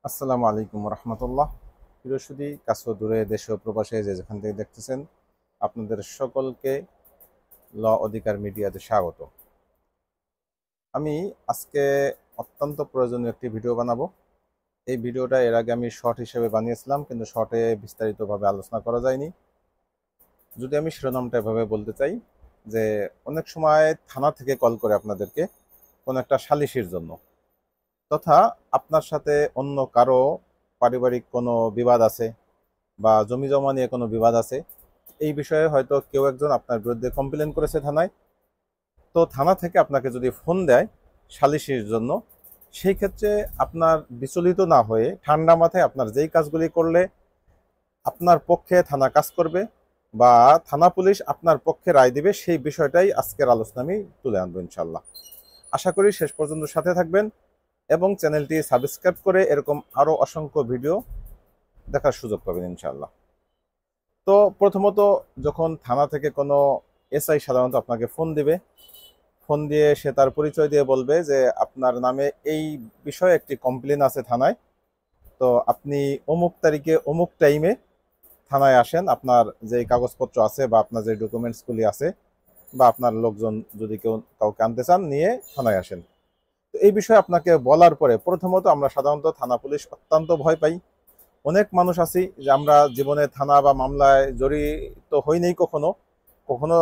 আসসালামু আলাইকুম রহমতুল্লাহ। প্রিয়সুধী কাছে দূরে দেশে ও প্রবাসে যে যেখান থেকে দেখতেছেন, আপনাদের সকলকে ল অধিকার মিডিয়াতে স্বাগত। আমি আজকে অত্যন্ত প্রয়োজনীয় একটি ভিডিও বানাবো। এই ভিডিওটা এর আগে আমি শর্ট হিসেবে বানিয়েছিলাম, কিন্তু শর্টে বিস্তারিতভাবে আলোচনা করা যায়নি। যদি আমি শিরোনামটা এভাবে বলতে চাই যে, অনেক সময় থানা থেকে কল করে আপনাদেরকে কোনো একটা সালিসির জন্য, তথা আপনার সাথে অন্য কারো পারিবারিক কোনো বিবাদ আছে বা জমি জমা নিয়ে কোনো বিবাদ আছে, এই বিষয়ে হয়তো কেউ একজন আপনার বিরুদ্ধে কমপ্লেন করেছে থানায়। তো থানা থেকে আপনাকে যদি ফোন দেয় সালিসির জন্য, সেই ক্ষেত্রে আপনার বিচলিত না হয়ে ঠান্ডা মাথায় আপনার যেই কাজগুলি করলে আপনার পক্ষে থানা কাজ করবে বা থানা পুলিশ আপনার পক্ষে রায় দিবে, সেই বিষয়টাই আজকের আলোচনা আমি তুলে আনবো ইনশাল্লাহ। আশা করি শেষ পর্যন্ত সাথে থাকবেন এবং চ্যানেলটি সাবস্ক্রাইব করে এরকম আরও অসংখ্য ভিডিও দেখার সুযোগ পাবেন ইনশাল্লাহ। তো প্রথমত, যখন থানা থেকে কোনো এসআই সাধারণত আপনাকে ফোন দিবে, ফোন দিয়ে সে তার পরিচয় দিয়ে বলবে যে আপনার নামে এই বিষয়ে একটি কমপ্লেন আছে থানায়, তো আপনি অমুক তারিখে অমুক টাইমে থানায় আসেন, আপনার যে কাগজপত্র আছে বা আপনার যে ডকুমেন্টসগুলি আছে বা আপনার লোকজন যদি কাউকে আনতে চান নিয়ে থানায় আসেন। তো এই বিষয়ে আপনাকে বলার পরে প্রথমত আমরা সাধারণত থানা পুলিশ অত্যন্ত ভয় পাই। অনেক মানুষ আছি যে আমরা জীবনে থানা বা মামলায় জড়িত হইনি, কখনো কখনো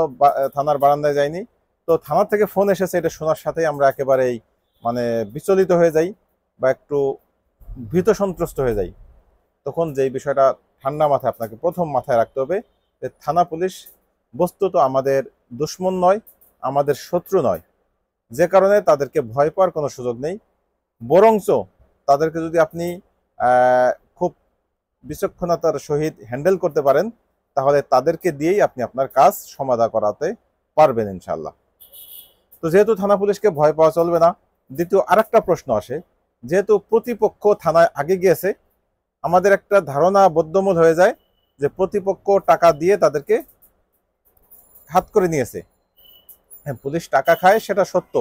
থানার বারান্দায় যাইনি। তো থানা থেকে ফোন এসেছে এটা শোনার সাথেই আমরা একেবারেই মানে বিচলিত হয়ে যাই বা একটু ভীত সন্ত্রস্ত হয়ে যাই। তখন যেই বিষয়টা ঠান্ডা মাথায় আপনাকে প্রথম মাথায় রাখতে হবে যে থানা পুলিশ বস্তুত আমাদের দুশ্মন নয়, আমাদের শত্রু নয়, যে কারণে তাদেরকে ভয় পাওয়ার কোনো সুযোগ নেই। বরঞ্চ তাদেরকে যদি আপনি খুব বিচক্ষণতার সহিত হ্যান্ডেল করতে পারেন, তাহলে তাদেরকে দিয়েই আপনি আপনার কাজ সমাধা করাতে পারবেন ইনশাল্লাহ। তো যেহেতু থানা পুলিশকে ভয় পাওয়া চলবে না, দ্বিতীয় আরেকটা প্রশ্ন আসে, যেহেতু প্রতিপক্ষ থানায় আগে গিয়েছে, আমাদের একটা ধারণা বদ্ধমূল হয়ে যায় যে প্রতিপক্ষ টাকা দিয়ে তাদেরকে হাত করে নিয়েছে। হ্যাঁ, পুলিশ টাকা খায় সেটা সত্য,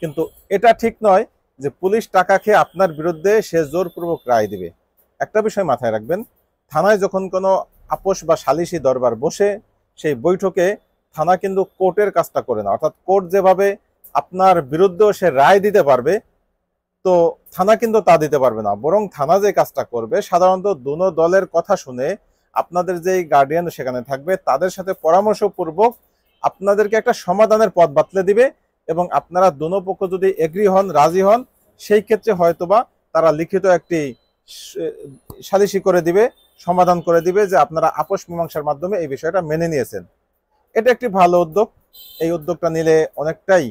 কিন্তু এটা ঠিক নয় যে পুলিশ টাকা খেয়ে আপনার বিরুদ্ধে সে জোরপূর্বক রায় দিবে। একটা বিষয় মাথায় রাখবেন, থানায় যখন কোনো আপোষ বা সালিশি দরবার বসে, সেই বৈঠকে থানা কিন্তু কোর্টের কাজটা করে না। অর্থাৎ কোর্ট যেভাবে আপনার বিরুদ্ধেও সে রায় দিতে পারবে, তো থানা কিন্তু তা দিতে পারবে না। বরং থানা যে কাজটা করবে, সাধারণত দুনো দলের কথা শুনে আপনাদের যেই গার্ডিয়ান সেখানে থাকবে তাদের সাথে পরামর্শপূর্বক আপনাদেরকে একটা সমাধানের পথ বাতলে দিবে এবং আপনারা দুনো পক্ষ যদি এগ্রি হন, রাজি হন, সেই ক্ষেত্রে হয়তোবা তারা লিখিত একটি সালিশি করে দিবে, সমাধান করে দিবে যে আপনারা আপোষ মীমাংসার মাধ্যমে এই বিষয়টা মেনে নিয়েছেন। এটা একটি ভালো উদ্যোগ। এই উদ্যোগটা নিলে অনেকটাই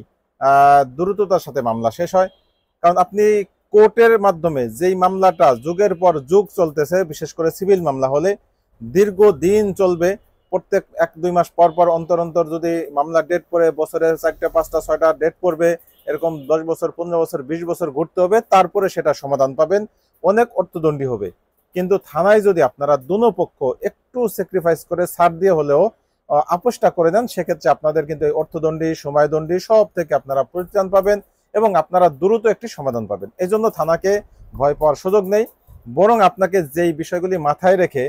দ্রুততার সাথে মামলা শেষ হয়। কারণ আপনি কোর্টের মাধ্যমে যেই মামলাটা যুগের পর যুগ চলতেছে, বিশেষ করে সিভিল মামলা হলে দীর্ঘদিন চলবে। প্রত্যেক 1-2 মাস পর পর অন্তর অন্তর যদি মামলা ডেট পড়ে, বছরে 4টা 5টা 6টা ডেট পড়বে, এরকম 10 বছর 15 বছর 20 বছর ঘুরতে হবে, তারপরে সেটা সমাধান পাবেন, অনেক অর্থদণ্ডী হবে। কিন্তু থানায় যদি আপনারা দুনো পক্ষ একটু স্যাক্রিফাইস করে ছাড় দিয়ে হলেও আপোষটা করে নেন, সেক্ষেত্রে আপনাদের কিন্তু এই অর্থদণ্ডী, সময়দণ্ডী সব থেকে আপনারা পরিত্রাণ পাবেন এবং আপনারা দ্রুত একটি সমাধান পাবেন। এই জন্য থানাকে ভয় পাওয়ার সুযোগ নেই, বরং আপনাকে যেই বিষয়গুলি মাথায় রেখে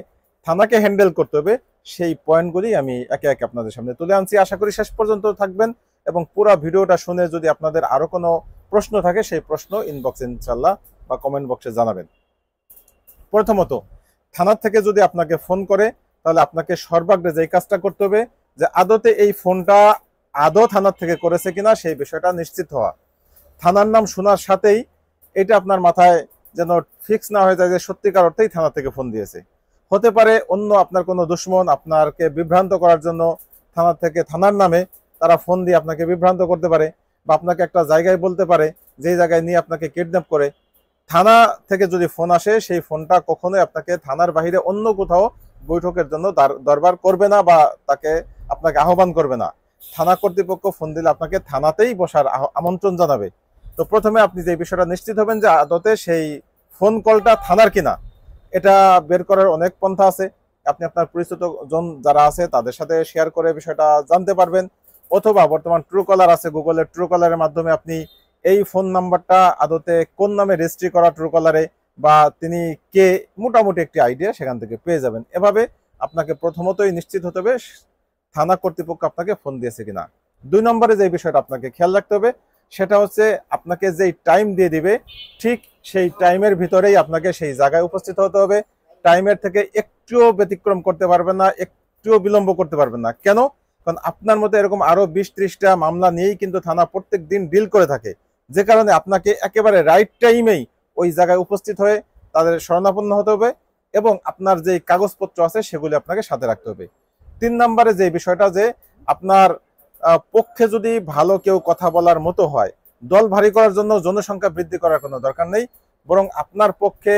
থানাকে হ্যান্ডেল করতে হবে, সেই পয়েন্টগুলি আমি একে একে আপনাদের সামনে তুলে আনছি। আশা করি শেষ পর্যন্ত থাকবেন এবং পুরো ভিডিওটা শুনে যদি আপনাদের আরো কোনো প্রশ্ন থাকে, সেই প্রশ্ন ইনবক্সে ইনশাল্লাহ বা কমেন্ট বক্সে জানাবেন। প্রথমত, থানার থেকে যদি আপনাকে ফোন করে, তাহলে আপনাকে সর্বাগ্রে যে কাজটা করতে হবে যে আদতে এই ফোনটা আদৌ থানার থেকে করেছে কিনা সেই বিষয়টা নিশ্চিত হওয়া। থানার নাম শোনার সাথেই এটা আপনার মাথায় যেন ফিক্স না হয়ে যায় যে সত্যিকার অর্থেই থানা থেকে ফোন দিয়েছে। হতে পারে অন্য আপনার কোনো দুশ্মন আপনাকে বিভ্রান্ত করার জন্য থানা থেকে, থানার নামে তারা ফোন দিয়ে আপনাকে বিভ্রান্ত করতে পারে বা আপনাকে একটা জায়গায় বলতে পারে যেই জায়গায় নিয়ে আপনাকে কিডন্যাপ করে। থানা থেকে যদি ফোন আসে, সেই ফোনটা কখনোই আপনাকে থানার বাহিরে অন্য কোথাও বৈঠকের জন্য দরবার করবে না বা আপনাকে আহ্বান করবে না। থানা কর্তৃপক্ষ ফোন দিলে আপনাকে থানাতেই বসার আমন্ত্রণ জানাবে। তো প্রথমে আপনি যে বিষয়টা নিশ্চিত হবেন যে আদতে সেই ফোন কলটা থানার কিনা, এটা বের করার অনেক পন্থা আছে। আপনি আপনার পরিচিত জন যারা আছে তাদের সাথে শেয়ার করে বিষয়টা জানতে পারবেন, অথবা বর্তমান ট্রু কলার আছে, গুগলের ট্রু কলারের মাধ্যমে আপনি এই ফোন নাম্বারটা আদতে কোন নামে রেজিস্ট্রি করা ট্রু কলারে, বা তিনি কে, মোটামুটি একটি আইডিয়া সেখান থেকে পেয়ে যাবেন। এভাবে আপনাকে প্রথমতই নিশ্চিত হতে হবে থানা কর্তৃপক্ষ আপনাকে ফোন দিয়েছে কিনা। 2 নম্বরে যে বিষয়টা আপনাকে খেয়াল রাখতে হবে সেটা হচ্ছে আপনাকে যেই টাইম দিয়ে দিবে ঠিক সেই টাইমের ভিতরেই আপনাকে সেই জায়গায় উপস্থিত হতে হবে। টাইমের থেকে একটুও ব্যতিক্রম করতে পারবেন না, একটুও বিলম্ব করতে পারবেন না। কেন? কারণ আপনার মতো এরকম আরো 20-30টা মামলা নিয়েই কিন্তু থানা প্রত্যেক দিন ডিল করে থাকে, যে কারণে আপনাকে একেবারে রাইট টাইমেই ওই জায়গায় উপস্থিত হয়ে তাদের শরণাপন্ন হতে হবে এবং আপনার যে কাগজপত্র আছে সেগুলি আপনাকে সাথে রাখতে হবে। 3 নম্বরে যে বিষয়টা যে আপনার পক্ষে যদি ভালো কেউ কথা বলার মতো হয়, দল ভারী করার জন্য জনসংখ্যা বৃদ্ধি করার কোনো দরকার নেই, বরং আপনার পক্ষে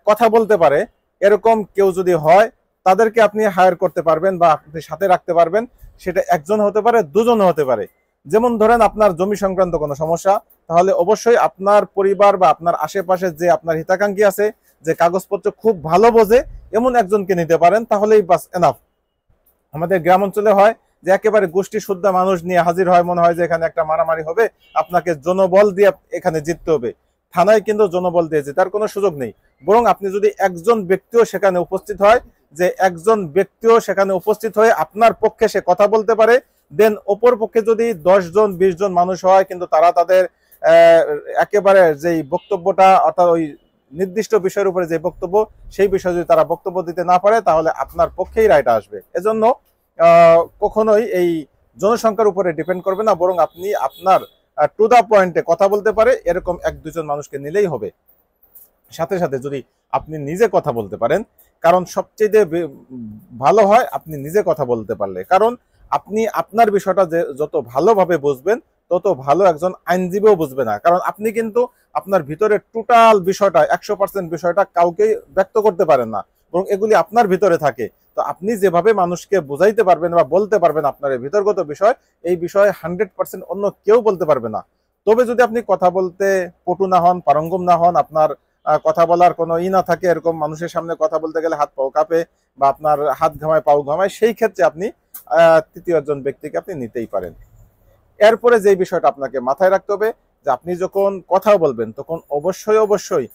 কথা বলতে পারে এরকম কেউ যদি হয় তাদেরকে আপনি হায়ার করতে পারবেন বা আপনি সাথে রাখতে পারবেন। সেটা একজন হতে পারে, দুজন হতে পারে। যেমন ধরেন আপনার জমি সংক্রান্ত কোনো সমস্যা, তাহলে অবশ্যই আপনার পরিবার বা আপনার আশেপাশে যে আপনার হিতাকাঙ্ক্ষী আছে, যে কাগজপত্র খুব ভালো বোঝে, এমন একজনকে নিতে পারেন, তাহলেই বাস এনাফ। আমাদের গ্রাম অঞ্চলে হয় যে একেবারে গোষ্ঠী শুদ্ধা মানুষ নিয়ে হাজির হয়, মনে হয় যে এখানে একটা মারামারি হবে, আপনাকে জনবল দিয়ে এখানে জিততে হবে। থানায় কিন্তু জনবল দিয়ে জেতার কোনো সুযোগ নেই, বরং আপনি যদি একজন ব্যক্তিও সেখানে উপস্থিত হয়, যে একজন ব্যক্তিও সেখানে উপস্থিত হয়ে আপনার পক্ষে সে কথা বলতে পারে, দেন অপর পক্ষে যদি 10 জন 20 জন মানুষ হয় কিন্তু তারা তাদের একেবারে যেই বক্তব্যটা অর্থাৎ ওই নির্দিষ্ট বিষয়ের উপরে যে বক্তব্য, সেই বিষয়ে যদি তারা বক্তব্য দিতে না পারে তাহলে আপনার পক্ষেই রায়টা আসবে। এজন্য কখনোই এই জনসংখ্যার উপরে ডিপেন্ড করবে না, বরং আপনি আপনার টু দা পয়েন্টে কথা বলতে পারে এরকম 1-2 জন মানুষকে নিলেই হবে। সাথে সাথে যদি আপনি নিজে কথা বলতে পারেন, কারণ সবচেয়ে ভালো হয় আপনি নিজে কথা বলতে পারলে, কারণ আপনি আপনার বিষয়টা যে যত ভালোভাবে বুঝবেন তত ভালো একজন আইনজীবীও বুঝবে না, কারণ আপনি কিন্তু আপনার ভিতরে টোটাল বিষয়টা 100% বিষয়টা কাউকে ব্যক্ত করতে পারেন না, বরং এগুলি আপনার ভিতরে থাকে। তো আপনি যেভাবে মানুষকে বোঝাইতে পারবেন বা বলতে পারবেন আপনার এই ভিতরগত বিষয়, এই বিষয়ে 100% অন্য কেউ বলতে পারবে না। তবে যদি আপনি কথা বলতে পটু না হন, পারঙ্গম না হন, আপনার কথা বলার কোনো না থাকে, এরকম মানুষের সামনে কথা বলতে গেলে হাত পাও কাঁপে বা আপনার হাত ঘামায় পাও ঘামায়, সেই ক্ষেত্রে আপনি তৃতীয় একজন ব্যক্তিকে আপনি নিতেই পারেন। এরপরে যে বিষয়টা আপনাকে মাথায় রাখতে হবে যে আপনি যখন কথা বলবেন তখন অবশ্যই অবশ্যই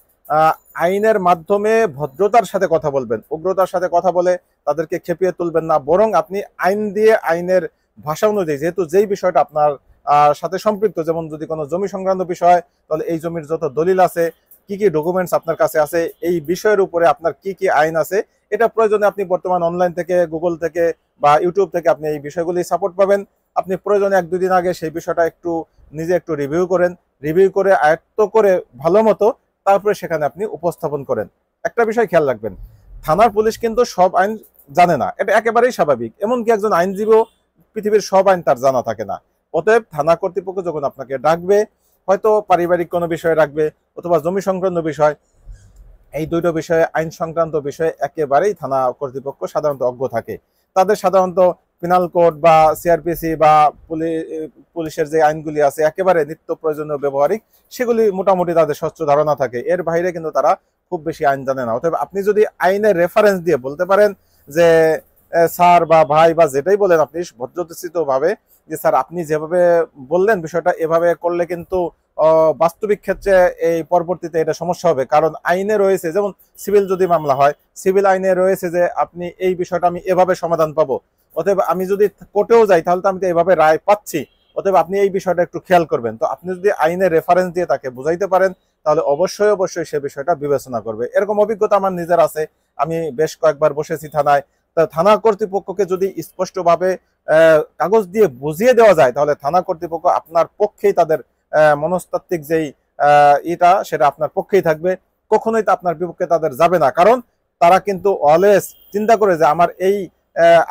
আইনের মাধ্যমে ভদ্রতার সাথে কথা বলবেন, উগ্রতার সাথে কথা বলে তাদেরকে খেপিয়ে তুলবেন না, বরং আপনি আইন দিয়ে আইনের ভাষা অনুযায়ী, যেহেতু যেই বিষয়টা আপনার সাথে সম্পৃক্ত, যেমন যদি কোনো জমি সংক্রান্ত বিষয়, তাহলে এই জমির যত দলিল আছে, কি কি ডকুমেন্টস আপনার কাছে আছে, এই বিষয়ের উপরে আপনার কি কি আইন আছে, এটা প্রয়োজনে আপনি বর্তমান অনলাইন থেকে, গুগল থেকে বা ইউটিউব থেকে আপনি এই বিষয়গুলি সাপোর্ট পাবেন। আপনি প্রয়োজনে 1-2 দিন আগে সেই বিষয়টা একটু নিজে একটু রিভিউ করেন, রিভিউ করে আয়ত্ত করে ভালো মতো তারপরে সেখানে আপনি উপস্থাপন করেন। একটা বিষয় খেয়াল রাখবেন, থানার পুলিশ কিন্তু সব আইন জানে না, এটা একেবারেই স্বাভাবিক। এমনকি একজন আইনজীবীও পৃথিবীর সব আইন তার জানা থাকে না। অতএব থানা কর্তৃপক্ষ যখন আপনাকে ডাকবে, হয়তো পারিবারিক কোনো বিষয়ে ডাকবে অথবা জমি সংক্রান্ত বিষয়, এই দুটো বিষয়ে, আইন সংক্রান্ত বিষয়ে একেবারেই থানা কর্তৃপক্ষ সাধারণত অজ্ঞ থাকে। তাদের সাধারণত পিনাল কোড বা সিআরপিসি বা পুলিশের যে আইনগুলি আছে একেবারে নিত্য প্রয়োজনীয় ব্যবহারিক, সেগুলি মোটামুটি তাদের স্বচ্ছ ধারণা থাকে, এর বাইরে কিন্তু তারা খুব বেশি আইন জানে না। অতএব আপনি যদি আইনের রেফারেন্স দিয়ে বলতে পারেন যে স্যার বা ভাই বা যেটাই বলেন আপনি ভদ্রচিত ভাবে, যে স্যার আপনি যেভাবে বললেন বিষয়টা এভাবে করলে কিন্তু বাস্তবিক ক্ষেত্রে এই পরবর্তীতে এটা সমস্যা হবে, কারণ আইনে রয়েছে, যেমন সিভিল যদি মামলা হয়, সিভিল আইনে রয়েছে যে আপনি এই বিষয়টা আমি এভাবে সমাধান পাবো, অতএব আমি যদি কোর্টেও যাই তাহলে তো আমি তো এভাবে রায় পাচ্ছি, অতএব আপনি এই বিষয়টা একটু খেয়াল করবেন। তো আপনি যদি আইনের রেফারেন্স দিয়ে তাকে বুঝাইতে পারেন তাহলে অবশ্যই অবশ্যই সে বিষয়টা বিবেচনা করবে। এরকম অভিজ্ঞতা আমার নিজের আছে, আমি বেশ কয়েকবার বসেছি থানায়। তা থানা কর্তৃপক্ষকে যদি স্পষ্টভাবে কাগজ দিয়ে বুঝিয়ে দেওয়া যায় তাহলে থানা কর্তৃপক্ষ আপনার পক্ষেই তাদের মনস্তাত্ত্বিক যেই এটা সেটা আপনার পক্ষেই থাকবে, কখনোই তা আপনার বিপক্ষে তাদের যাবে না, কারণ তারা কিন্তু অলওয়েজ চিন্তা করে যে আমার এই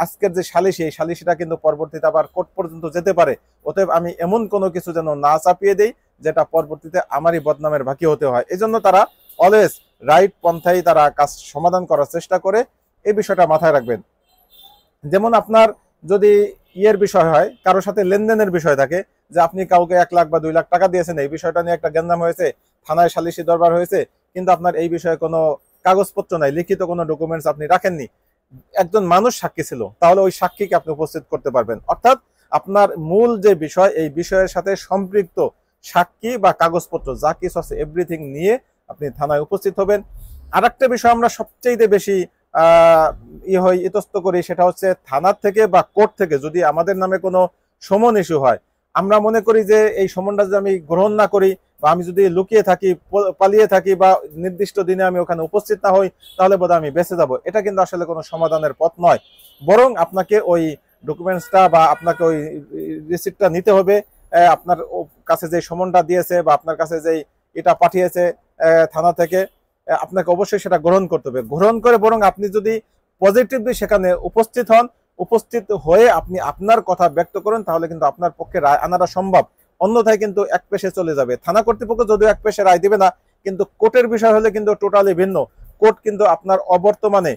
আজকের যে সালিশি, এই সালিশিটা কিন্তু পরবর্তীতে আবার কোর্ট পর্যন্ত যেতে পারে, অতএব আমি এমন কোনো কিছু যেন না চাপিয়ে দেই যেটা পরবর্তীতে আমারই বদনামের ভাগী হতে হয়। এই জন্য তারা অলওয়েজ রাইট পন্থায় তারা কাজ সমাধান করার চেষ্টা করে, এই বিষয়টা মাথায় রাখবেন। যেমন আপনার যদি ইয়ের বিষয় হয়, কারোর সাথে লেনদেনের বিষয় থাকে, যে আপনি কাউকে 1 লাখ বা 2 লাখ টাকা দিয়েছেন, এই বিষয়টা নিয়ে একটা গ্যাঞ্জাম হয়েছে, থানায় সালিশি দরবার হয়েছে, কিন্তু আপনার এই বিষয়ে কোনো কাগজপত্র নাই, লিখিত কোনো ডকুমেন্টস আপনি রাখেননি, একজন মানুষ সাক্ষী ছিল, তাহলে ওই সাক্ষীকে আপনি উপস্থিত করতে পারবেন। অর্থাৎ আপনার মূল যে বিষয়, এই বিষয়ের সাথে সম্পৃক্ত সাক্ষী বা কাগজপত্র যা কিছু আছে এভরিথিং নিয়ে আপনি থানায় উপস্থিত হবেন। আর একটা বিষয় আমরা সবচেয়ে বেশি ইতস্ত করি, সেটা হচ্ছে থানার থেকে বা কোর্ট থেকে যদি আমাদের নামে কোনো সমন ইস্যু হয়, আমরা মনে করি যে এই সমনটা যদি আমি গ্রহণ না করি বা আমি যদি লুকিয়ে থাকি, পালিয়ে থাকি বা নির্দিষ্ট দিনে আমি ওখানে উপস্থিত না হই, তাহলে বোধহয় আমি বেঁচে যাব। এটা কিন্তু আসলে কোনো সমাধানের পথ নয়। বরং আপনাকে ওই ডকুমেন্টসটা বা আপনাকে ওই রিসিপ্টটা নিতে হবে। আপনার কাছে যে সমনটা দিয়েছে বা আপনার কাছে যে এটা পাঠিয়েছে থানা থেকে, আপনাকে অবশ্যই সেটা গ্রহণ করতে হবে। গ্রহণ করে বরং আপনি যদি পজিটিভলি সেখানে উপস্থিত হন, উপস্থিত হয়ে আপনি আপনার কথা ব্যক্ত করেন, তাহলে কিন্তু আপনার পক্ষে রায় আনাটা সম্ভব। অন্যথায় কিন্তু এক পেশে চলে যাবে। থানা কর্তৃপক্ষ যদিও এক পেশে রায় দিবে না, কিন্তু কোর্টের বিষয় হলে কিন্তু টোটালি ভিন্ন। কোর্ট কিন্তু আপনার অবর্তমানে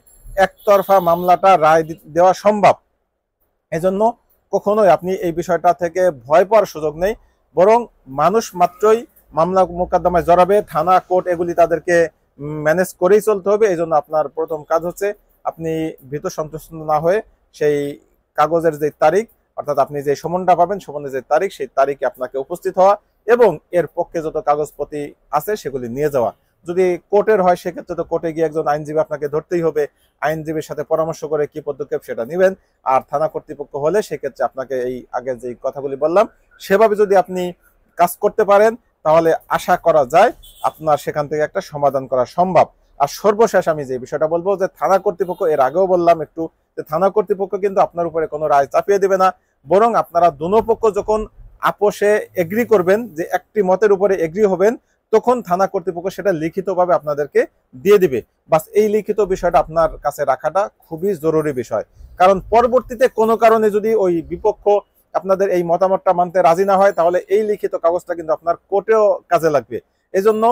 একতরফা মামলাটা রায় দেওয়া সম্ভব। এজন্য কখনোই আপনি এই বিষয়টা থেকে ভয় পাওয়ার সুযোগ নেই। বরং মানুষ মাত্রই মামলা মোকদ্দমায় জড়াবে, থানা কোর্ট এগুলি তাদেরকে ম্যানেজ করেই চলতে হবে। এই জন্য আপনার প্রথম কাজ হচ্ছে আপনি ভীত সন্তুষ্ট না হয়ে সেই কাগজের যে তারিখ, অর্থাৎ আপনি যে সমনটা পাবেন, সমনের যে তারিখ, সেই তারিখে আপনাকে উপস্থিত হওয়া এবং এর পক্ষে যত কাগজপত্র আছে সেগুলি নিয়ে যাওয়া। যদি কোর্টের হয় সেক্ষেত্রে তো কোর্টে গিয়ে একজন আইনজীবী আপনাকে ধরতেই হবে, আইনজীবীর সাথে পরামর্শ করে কি পদক্ষেপ সেটা নেবেন। আর থানা কর্তৃপক্ষ হলে সেক্ষেত্রে আপনাকে এই আগে যে কথাগুলি বললাম সেভাবে যদি আপনি কাজ করতে পারেন, তাহলে আশা করা যায় আপনার সেখান থেকে একটা সমাধান করা সম্ভব। আর সর্বশেষ আমি যে বিষয়টা বলবো যে থানা কর্তৃপক্ষ, এর আগেও বললাম একটু, যে থানা কর্তৃপক্ষ কিন্তু আপনার উপরে কোনো রায় চাপিয়ে দেবে না। বরং আপনারা দুনো পক্ষ যখন আপোষে এগ্রি করবেন, যে একটি মতের উপরে এগ্রি হবেন, তখন থানা কর্তৃপক্ষ সেটা লিখিতভাবে আপনাদেরকে দিয়ে দিবে। বাস এই লিখিত বিষয়টা আপনার কাছে রাখাটা খুবই জরুরি বিষয়। কারণ পরবর্তীতে কোনো কারণে যদি ওই বিপক্ষ আপনাদের এই মতামতটা মানতে রাজি না হয়, তাহলে এই লিখিত কাগজটা কিন্তু আপনার কোর্টেও কাজে লাগবে। এজন্য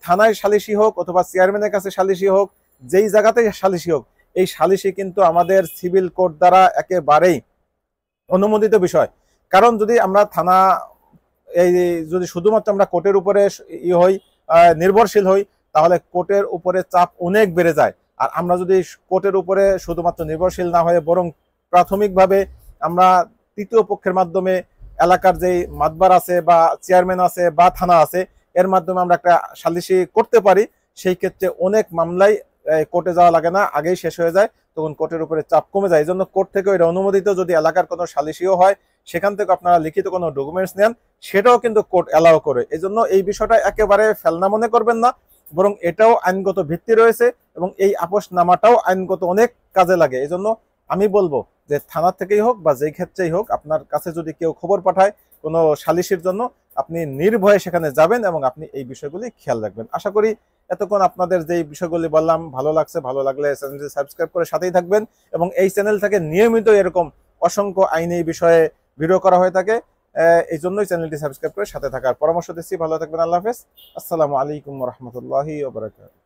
থানায় সালিশি হোক অথবা চেয়ারম্যানের কাছে সালিশি হোক, যেই জায়গাতে সালিশি হোক, এই সালিশি কিন্তু আমাদের সিভিল কোর্ট দ্বারা একেবারেই অনুমোদিত বিষয়। কারণ যদি আমরা থানা এই যদি শুধুমাত্র আমরা কোর্টের উপরে নির্ভরশীল হই, তাহলে কোর্টের উপরে চাপ অনেক বেড়ে যায়। আর আমরা যদি কোর্টের উপরে শুধুমাত্র নির্ভরশীল না হয়ে বরং প্রাথমিকভাবে আমরা তৃতীয় পক্ষের মাধ্যমে, এলাকার যেই মাতবার আছে বা চেয়ারম্যান আছে বা থানা আছে, এর মাধ্যমে আমরা একটা সালিশি করতে পারি, সেই ক্ষেত্রে অনেক মামলাই কোর্টে যাওয়া লাগে না, আগেই শেষ হয়ে যায়। তখন কোর্টের উপরে চাপ কমে যায়। এই জন্য কোর্ট থেকে এটা অনুমোদিত। যদি এলাকার কোনো সালিশিও হয়, সেখান থেকে আপনারা লিখিত কোনো ডকুমেন্টস নেন, সেটাও কিন্তু কোর্ট অ্যালাউ করে। এই জন্য এই বিষয়টা একেবারে ফেলনা মনে করবেন না, বরং এটাও আইনগত ভিত্তি রয়েছে এবং এই আপোষনামাটাও আইনগত অনেক কাজে লাগে। এই জন্য আমি বলবো যে থানা থেকেই হোক বা যেই ক্ষেত্রেই হোক, আপনার কাছে যদি কেউ খবর পাঠায় কোনো সালিশির জন্য, আপনি নির্ভয়ে সেখানে যাবেন এবং আপনি এই বিষয়গুলি খেয়াল রাখবেন। আশা করি এতক্ষণ আপনাদের যে বিষয়গুলি বললাম ভালো লাগছে। ভালো লাগলে চ্যানেলটি সাবস্ক্রাইব করে সাথেই থাকবেন এবং এই চ্যানেল থেকে নিয়মিত এরকম অসংখ্য আইনি বিষয়ে ভিডিও করা হয়ে থাকে। এই জন্যই চ্যানেলটি সাবস্ক্রাইব করে সাথে থাকার পরামর্শ দিচ্ছি। ভালো থাকবেন। আল্লাহ হাফেজ। আসসালামু আলাইকুম ওয়া রাহমাতুল্লাহি ওয়া বারাকাতুহু।